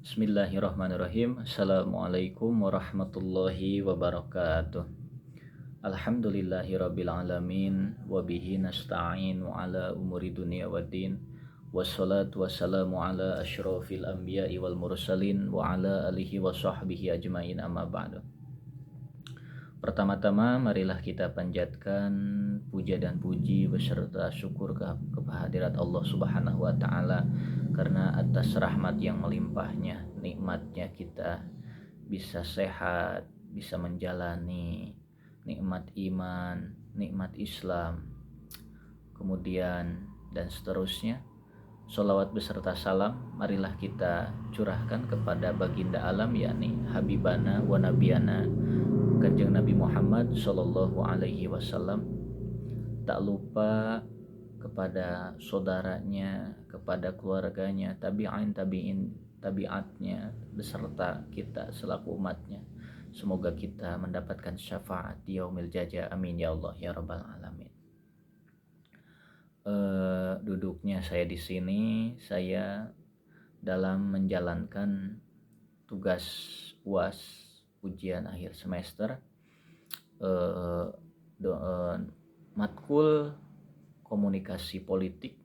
Bismillahirrahmanirrahim. Assalamualaikum warahmatullahi wabarakatuh. Alhamdulillahirabbil alamin wa bihi nasta'inu ala umuri dunya waddin. Wassalatu wassalamu ala asyrafil anbiya'i wal mursalin wa ala alihi wa sahbihi ajmain, amma ba'du. Pertama-tama marilah kita panjatkan puja dan puji beserta syukur kehadirat Allah Subhanahu wa taala karena atas rahmat yang melimpahnya, nikmatnya kita bisa sehat, bisa menjalani nikmat iman, nikmat Islam, kemudian dan seterusnya. Sholawat beserta salam marilah kita curahkan kepada baginda alam, yakni Habibana wa Nabiyana Kanjeng Nabi Muhammad Sallallahu Alaihi Wasallam. Tak lupa kepada saudaranya, kepada keluarganya, tabiatnya beserta kita selaku umatnya. Semoga kita mendapatkan syafaat di yaumil jaza, amin ya Allah ya rabbal alamin. Duduknya saya di sini, saya dalam menjalankan tugas UAS, ujian akhir semester, matkul komunikasi politik.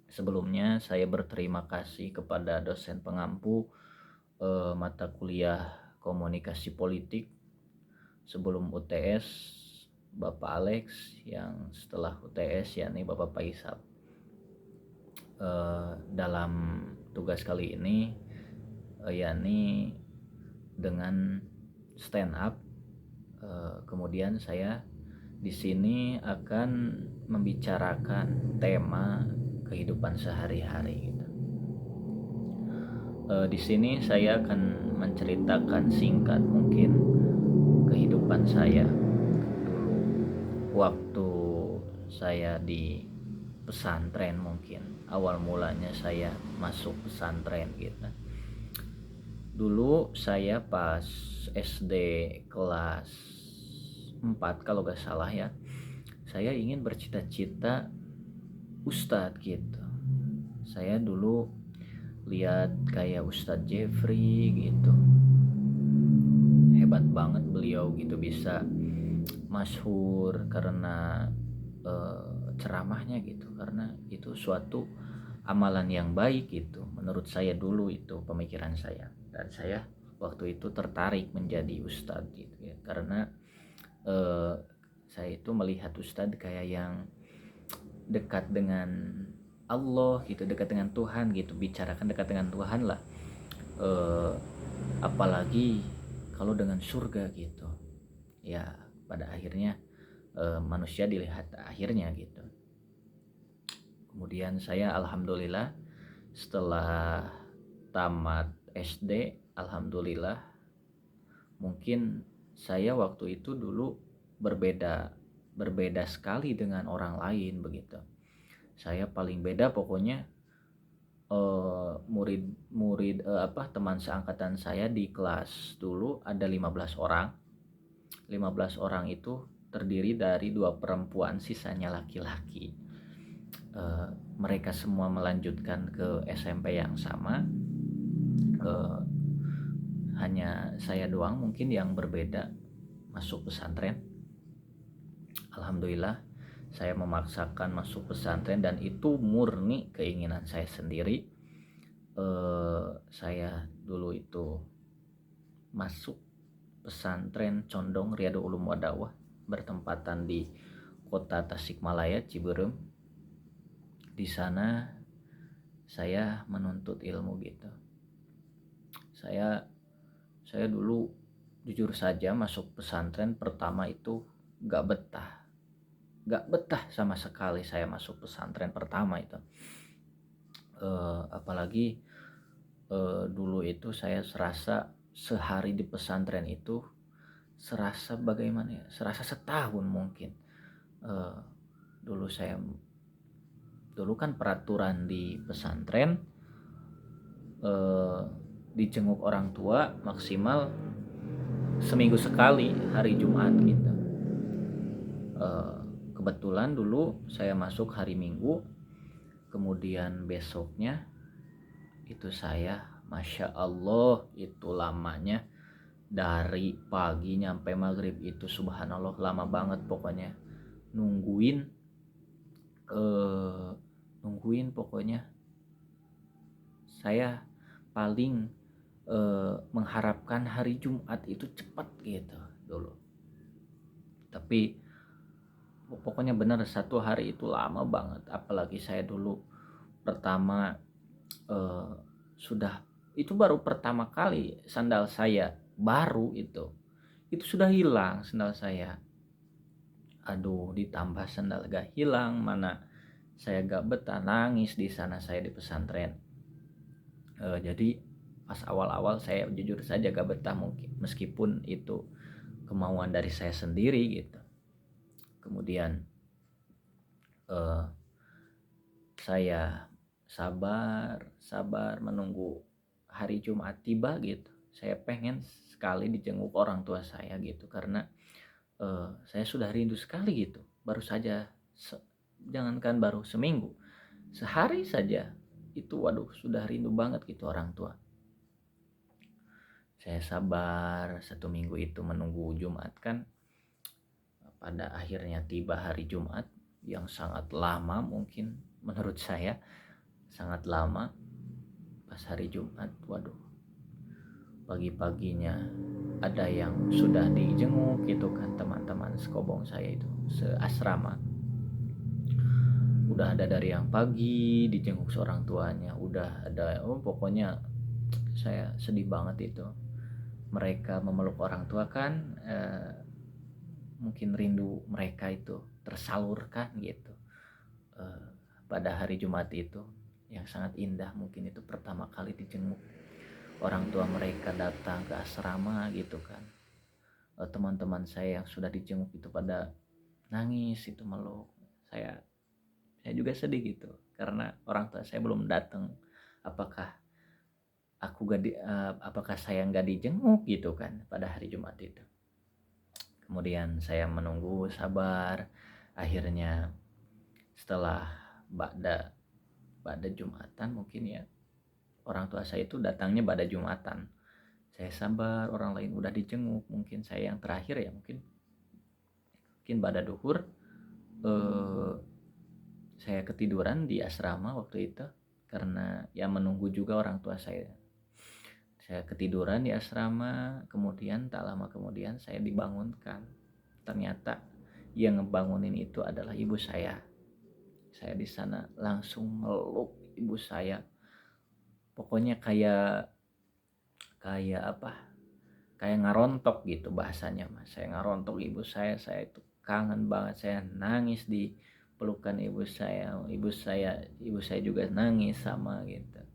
Sebelumnya saya berterima kasih kepada dosen pengampu mata kuliah komunikasi politik sebelum UTS, Bapak Alex, yang setelah UTS yakni Bapak Faisal. Dalam tugas kali ini yakni dengan stand up, kemudian saya di sini akan membicarakan tema kehidupan sehari-hari gitu. Di sini saya akan menceritakan singkat mungkin kehidupan saya dulu waktu saya di pesantren, mungkin awal mulanya saya masuk pesantren gitu. Dulu saya pas SD kelas 4 kalau gak salah ya, saya ingin bercita-cita ustadz gitu. Saya dulu lihat kayak Ustadz Jeffrey gitu, hebat banget beliau gitu, bisa masyhur karena ceramahnya gitu, karena itu suatu amalan yang baik gitu menurut saya dulu, itu pemikiran saya. Dan saya waktu itu tertarik menjadi ustadz gitu ya, karena saya itu melihat ustadz kayak yang dekat dengan Allah gitu, dekat dengan Tuhan gitu, bicarakan dekat dengan Tuhan lah, apalagi kalau dengan surga gitu ya, pada akhirnya manusia dilihat akhirnya gitu. Kemudian saya alhamdulillah setelah tamat SD, alhamdulillah mungkin saya waktu itu dulu berbeda sekali dengan orang lain begitu. Saya paling beda pokoknya. Murid teman seangkatan saya di kelas dulu ada 15 orang. 15 orang itu terdiri dari 2 perempuan, sisanya laki-laki. Mereka semua melanjutkan ke SMP yang sama. Hanya saya doang mungkin yang berbeda masuk pesantren. Alhamdulillah saya memaksakan masuk pesantren dan itu murni keinginan saya sendiri. Saya dulu itu masuk pesantren Condong Riyadul Ulum Wadawah, bertempatan di kota Tasikmalaya, Ciberem. Di sana saya menuntut ilmu gitu. Saya dulu jujur saja masuk pesantren pertama itu gak betah sama sekali saya masuk pesantren pertama itu. Apalagi dulu itu saya serasa sehari di pesantren itu serasa bagaimana ya, serasa setahun mungkin. Dulu kan peraturan di pesantren, dijenguk orang tua maksimal seminggu sekali hari Jumat gitu. Kebetulan dulu saya masuk hari Minggu, kemudian besoknya itu saya Masya Allah itu lamanya, dari pagi nyampe maghrib itu subhanallah lama banget pokoknya. Nungguin eh, nungguin pokoknya. Saya paling mengharapkan hari Jumat itu cepat gitu dulu. Tapi pokoknya benar satu hari itu lama banget. Apalagi saya dulu pertama eh, sudah itu baru pertama kali sandal saya baru itu sudah hilang sandal saya. Aduh, ditambah sandal gak hilang, mana saya gak betah, nangis di sana saya di pesantren. Jadi pas awal-awal saya jujur saja gak betah, mungkin meskipun itu kemauan dari saya sendiri gitu. Kemudian eh, saya sabar menunggu hari Jumat tiba gitu. Saya pengen sekali dijenguk orang tua saya gitu, karena saya sudah rindu sekali gitu. Baru saja jangankan baru seminggu, sehari saja itu waduh sudah rindu banget gitu orang tua. Saya sabar 1 minggu itu menunggu Jumat kan. Pada akhirnya tiba hari Jumat yang sangat lama, mungkin menurut saya sangat lama. Pas hari Jumat, waduh, pagi-paginya ada yang sudah dijenguk gitu kan, teman-teman sekobong saya itu seasrama. Udah ada dari yang pagi dijenguk seorang tuanya, udah ada, pokoknya saya sedih banget itu. Mereka memeluk orang tua kan, mungkin rindu mereka itu tersalurkan gitu eh, pada hari Jumat itu yang sangat indah. Mungkin itu pertama kali dijenguk orang tua mereka datang ke asrama gitu kan. Teman-teman saya yang sudah dijenguk itu pada nangis itu meluk. Saya juga sedih gitu karena orang tua saya belum datang. Apakah apakah saya nggak dijenguk gitu kan pada hari Jumat itu. Kemudian saya menunggu sabar. Akhirnya setelah pada Jumatan mungkin ya, orang tua saya itu datangnya pada Jumatan. Saya sabar, orang lain udah dijenguk, mungkin saya yang terakhir ya, mungkin pada duhur saya ketiduran di asrama waktu itu karena ya menunggu juga orang tua saya. Saya ketiduran di asrama, kemudian tak lama kemudian saya dibangunkan. Ternyata yang ngebangunin itu adalah ibu saya. Saya di sana langsung meluk ibu saya. Pokoknya kayak apa? Kayak ngarontok gitu bahasanya, Mas. Saya ngarontok ibu saya itu kangen banget. Saya nangis di pelukan ibu saya. Ibu saya juga nangis sama gitu.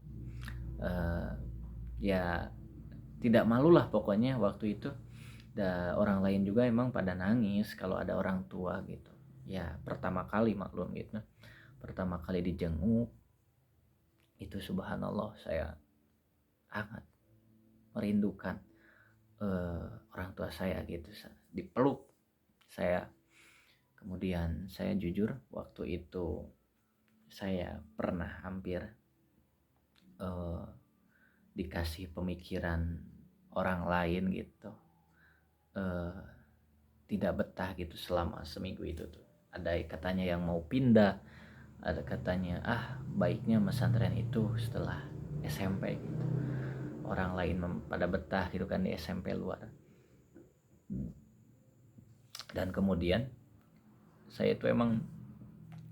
Ya tidak malu lah pokoknya waktu itu. Orang lain juga emang pada nangis kalau ada orang tua gitu. Ya pertama kali maklum gitu. Pertama kali dijenguk itu subhanallah saya sangat merindukan orang tua saya gitu, dipeluk saya. Kemudian saya jujur waktu itu saya pernah hampir dikasih pemikiran orang lain gitu, tidak betah gitu selama seminggu itu tuh. Ada katanya yang mau pindah, ada katanya baiknya pesantren itu setelah SMP gitu. Orang lain pada betah gitu kan di SMP luar. Dan kemudian saya itu emang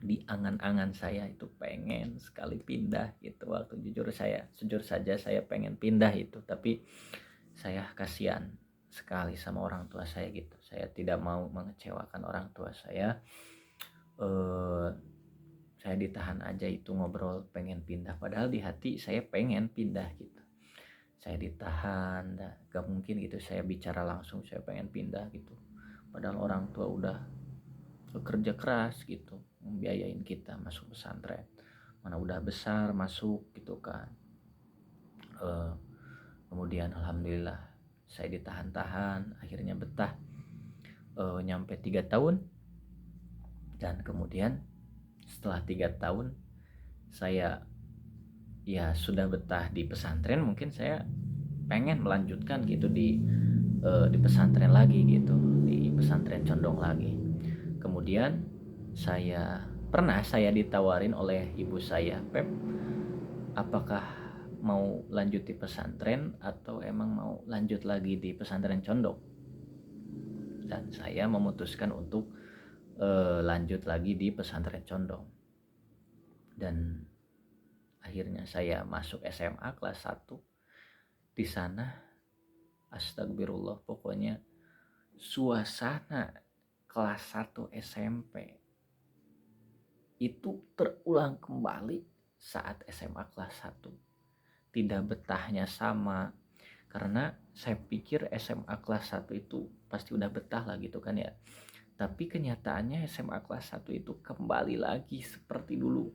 di angan-angan saya itu pengen sekali pindah gitu. Waktu jujur saja saya pengen pindah itu, tapi saya kasihan sekali sama orang tua saya gitu. Saya tidak mau mengecewakan orang tua saya. Saya ditahan aja itu ngobrol pengen pindah, padahal di hati saya pengen pindah gitu. Saya ditahan, gak mungkin gitu saya bicara langsung saya pengen pindah gitu. Padahal orang tua udah bekerja keras gitu membiayain kita masuk pesantren, mana udah besar masuk gitu kan. Kemudian alhamdulillah saya ditahan-tahan, akhirnya betah nyampe 3 tahun. Dan kemudian setelah 3 tahun saya ya sudah betah di pesantren, mungkin saya pengen melanjutkan gitu di pesantren lagi gitu, di pesantren Condong lagi. Kemudian saya ditawarin oleh ibu saya, Pep, apakah mau lanjut di pesantren atau emang mau lanjut lagi di pesantren Condong? Dan saya memutuskan untuk lanjut lagi di pesantren Condong. Dan akhirnya saya masuk SMA kelas 1. Di sana astagfirullah, pokoknya suasana kelas 1 SMP itu terulang kembali saat SMA kelas 1. Tidak betahnya sama, karena saya pikir SMA kelas 1 itu pasti udah betah lah gitu kan ya. Tapi kenyataannya SMA kelas 1 itu kembali lagi seperti dulu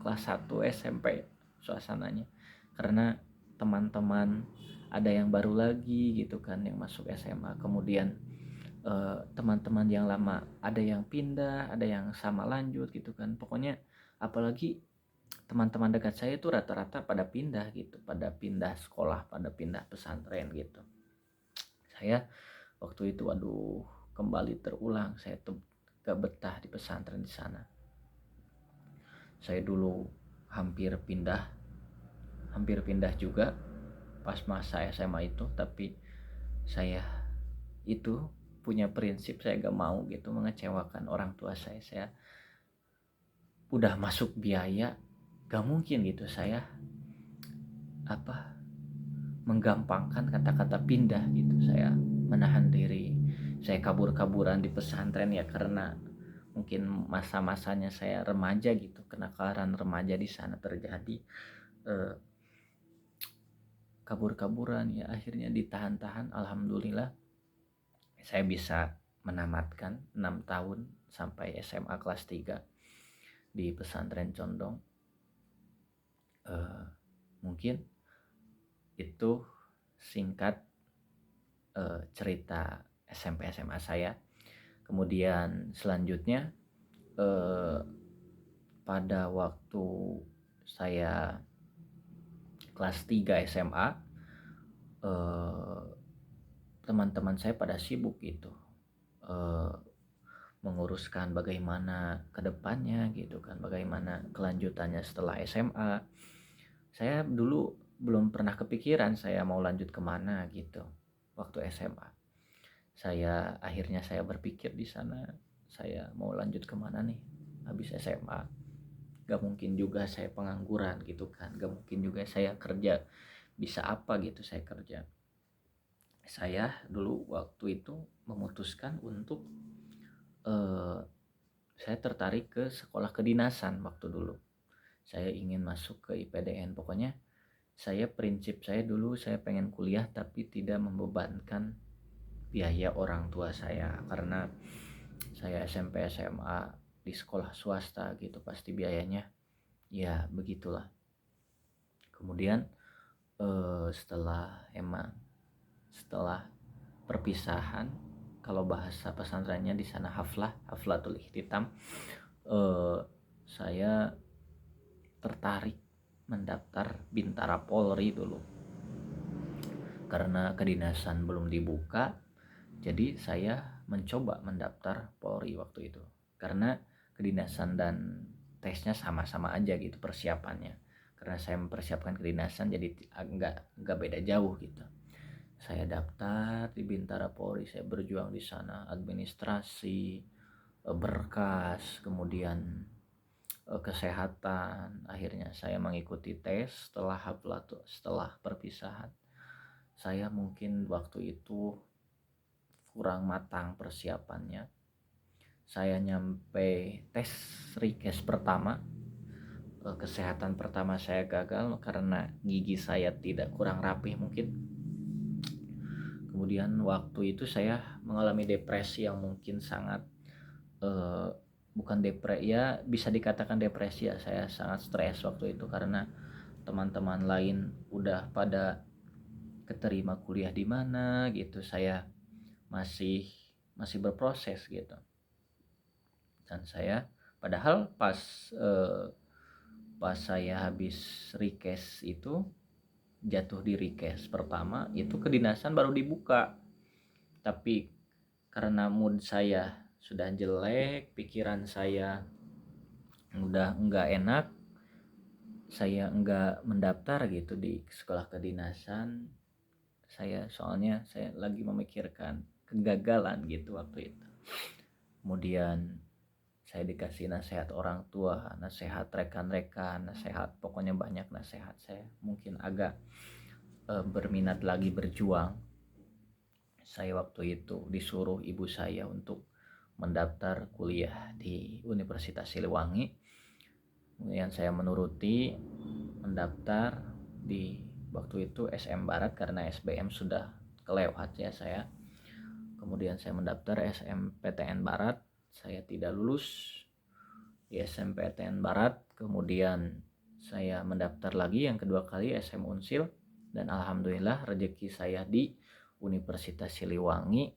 kelas 1 SMP suasananya. Karena teman-teman ada yang baru lagi gitu kan yang masuk SMA. Kemudian teman-teman yang lama ada yang pindah, ada yang sama lanjut gitu kan. Pokoknya apalagi teman-teman dekat saya itu rata-rata pada pindah gitu, pada pindah sekolah, pada pindah pesantren gitu. Saya waktu itu waduh, kembali terulang, saya tuh gak betah di pesantren di sana. Saya dulu hampir pindah juga pas masa SMA itu, tapi saya itu punya prinsip, saya gak mau gitu mengecewakan orang tua saya. Saya udah masuk biaya, gak mungkin gitu saya menggampangkan kata-kata pindah gitu. Saya menahan diri, saya kabur-kaburan di pesantren ya, karena mungkin masa-masanya saya remaja gitu, kenakalan remaja di sana terjadi. eh, Kabur-kaburan ya, akhirnya ditahan-tahan. Alhamdulillah saya bisa menamatkan 6 tahun sampai SMA kelas 3 di pesantren Condong. Mungkin itu singkat cerita SMP SMA saya. Kemudian selanjutnya pada waktu saya kelas 3 SMA, teman-teman saya pada sibuk gitu menguruskan bagaimana kedepannya gitu kan, bagaimana kelanjutannya setelah SMA. Saya dulu belum pernah kepikiran saya mau lanjut kemana gitu waktu SMA. Akhirnya saya berpikir di sana, saya mau lanjut kemana nih habis SMA. Gak mungkin juga saya pengangguran gitu kan, gak mungkin juga saya kerja. Bisa apa gitu saya kerja. Saya dulu waktu itu memutuskan untuk saya tertarik ke sekolah kedinasan waktu dulu. Saya ingin masuk ke IPDN. Pokoknya prinsip saya dulu, saya pengen kuliah tapi tidak membebankan biaya orang tua saya, karena saya SMP SMA di sekolah swasta gitu, pasti biayanya ya begitulah. Kemudian setelah perpisahan, kalau bahasa pesantrennya di sana haflatul ihtitam, saya tertarik mendaftar Bintara Polri dulu. Karena kedinasan belum dibuka, jadi saya mencoba mendaftar Polri waktu itu. Karena kedinasan dan tesnya sama-sama aja gitu persiapannya. Karena saya mempersiapkan kedinasan, jadi nggak beda jauh gitu. Saya daftar di Bintara Polri, saya berjuang di sana, administrasi, berkas, kemudian kesehatan. Akhirnya saya mengikuti tes setelah perpisahan. Saya mungkin waktu itu kurang matang persiapannya. Saya nyampe tes rikes pertama, kesehatan pertama saya gagal karena gigi saya tidak kurang rapih mungkin. Kemudian waktu itu saya mengalami depresi yang mungkin sangat bukan depresi ya, bisa dikatakan depresi ya. Saya sangat stres waktu itu karena teman-teman lain udah pada keterima kuliah di mana gitu, saya masih berproses gitu. Dan saya padahal pas pas saya habis request itu, jatuh di request pertama itu kedinasan baru dibuka, tapi karena mood saya sudah jelek, pikiran saya udah enggak enak, saya enggak mendaftar gitu di sekolah kedinasan. Soalnya saya lagi memikirkan kegagalan gitu waktu itu. Kemudian saya dikasih nasihat orang tua, nasihat rekan-rekan, nasihat, pokoknya banyak nasihat. Saya mungkin agak berminat lagi berjuang. Saya waktu itu disuruh ibu saya untuk mendaftar kuliah di Universitas Siliwangi. Kemudian saya menuruti, mendaftar di waktu itu SM Barat karena SBM sudah kelewat ya saya. Kemudian saya mendaftar SMPTN Barat, saya tidak lulus di SMPTN Barat. Kemudian saya mendaftar lagi yang kedua kali SM Unsil, dan alhamdulillah rezeki saya di Universitas Siliwangi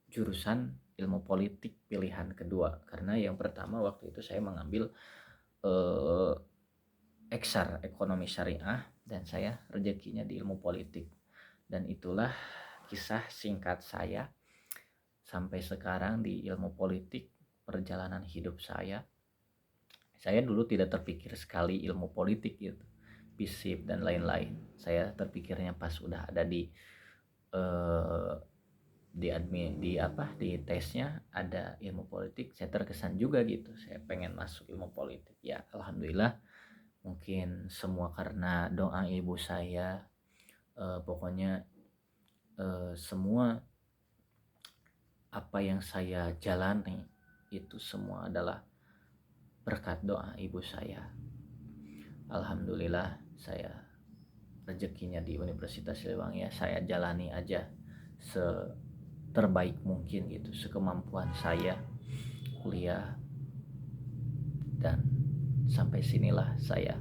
jurusan ilmu politik pilihan kedua, karena yang pertama waktu itu saya mengambil eksar ekonomi syariah, dan saya rezekinya di ilmu politik. Dan itulah kisah singkat saya sampai sekarang di ilmu politik, perjalanan hidup saya. Saya dulu tidak terpikir sekali ilmu politik gitu, FISIP dan lain-lain. Saya terpikirnya pas udah ada eh, di tesnya ada ilmu politik, saya terkesan juga gitu, saya pengen masuk ilmu politik. Ya alhamdulillah, mungkin semua karena doa ibu saya. Pokoknya semua apa yang saya jalani itu semua adalah berkat doa ibu saya. Alhamdulillah saya rezekinya di Universitas Siliwangi, ya saya jalani aja terbaik mungkin gitu, sekemampuan saya kuliah. Dan sampai sinilah saya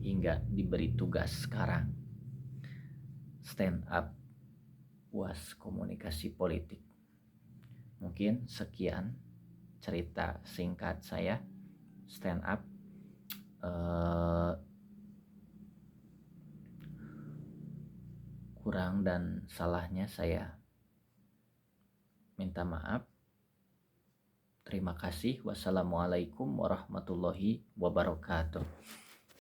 hingga diberi tugas sekarang, stand up UAS komunikasi politik. Mungkin sekian cerita singkat saya stand up. Kurang dan salahnya saya minta maaf. Terima kasih. Wassalamualaikum warahmatullahi wabarakatuh.